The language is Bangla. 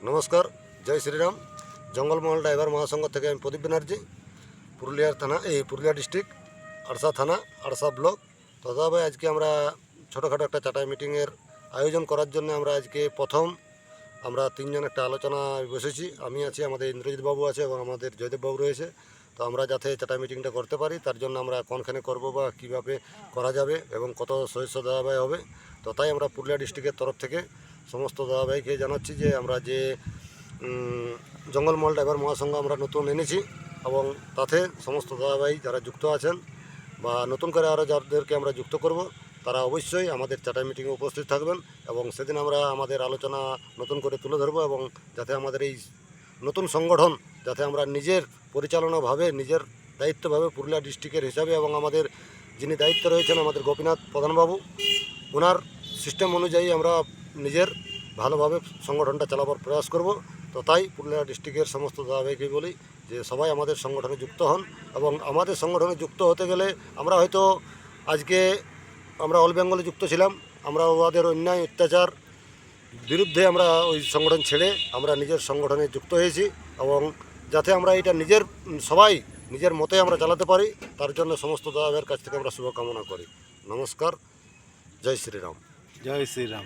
নমস্কার, জয় শ্রীরাম। জঙ্গলমহল ড্রাইভার মহাসংঘ থেকে আমি প্রদীপ ব্যানার্জি, পুরুলিয়ার থানা, পুরুলিয়া ডিস্ট্রিক্ট, আড়সা থানা, আড়সা ব্লক। তো দাদা ভাই, আজকে আমরা ছোটোখাটো একটা চাটাই মিটিংয়ের আয়োজন করার জন্য আমরা আজকে আমরা তিনজন একটা আলোচনায় বসেছি। আমি আছি, আমাদের ইন্দ্রজিৎ বাবু আছে এবং আমাদের জয়দেব বাবু রয়েছে। তো আমরা যাতে চাটাই মিটিংটা করতে পারি, তার জন্য আমরা কোনখানে করব বা কীভাবে করা যাবে এবং কত সদস্য দাদাভাই হবে। তো তাই আমরা পুরুলিয়া ডিস্ট্রিক্টের তরফ থেকে সমস্ত দাদাভাইকে জানাচ্ছি যে আমরা যে জঙ্গলমহল ড্রাইভার মহাসংঘ আমরা নতুন এনেছি, এবং তাতে সমস্ত দাদাভাই যারা যুক্ত আছেন বা নতুন করে আরও যাদেরকে আমরা যুক্ত করব, তারা অবশ্যই আমাদের চাটাই মিটিংয়ে উপস্থিত থাকবেন এবং সেদিন আমরা আমাদের আলোচনা নতুন করে তুলে ধরবো, এবং যাতে আমাদের এই নতুন সংগঠন যাতে আমরা নিজের পরিচালনাভাবে, নিজের দায়িত্বভাবে পুরুলিয়া ডিস্ট্রিক্টের হিসাবে, এবং আমাদের যিনি দায়িত্ব রয়েছেন আমাদের গোপীনাথ প্রধানবাবু, ওনার সিস্টেম অনুযায়ী আমরা নিজের ভালোভাবে সংগঠনটা চালাবার প্রয়াস করব। তো তাই পুরুলিয়া ডিস্ট্রিক্টের সমস্ত দাদাভাইকে বলি যে সবাই আমাদের সংগঠনে যুক্ত হন, এবং আমাদের সংগঠনে যুক্ত হতে গেলে আমরা হয়তো আজকে আমরা অল বেঙ্গলে যুক্ত ছিলাম, আমরা ওদের অন্যায় অত্যাচার বিরুদ্ধে আমরা ওই সংগঠন ছেড়ে আমরা নিজের সংগঠনে যুক্ত হয়েছি, এবং যাতে আমরা এটা সবাই নিজের মতে আমরা চালাতে পারি, তার জন্য সমস্ত দাদাভাইয়ের কাছ থেকে আমরা শুভকামনা করি। নমস্কার, জয় শ্রীরাম। জয় শ্রীরাম।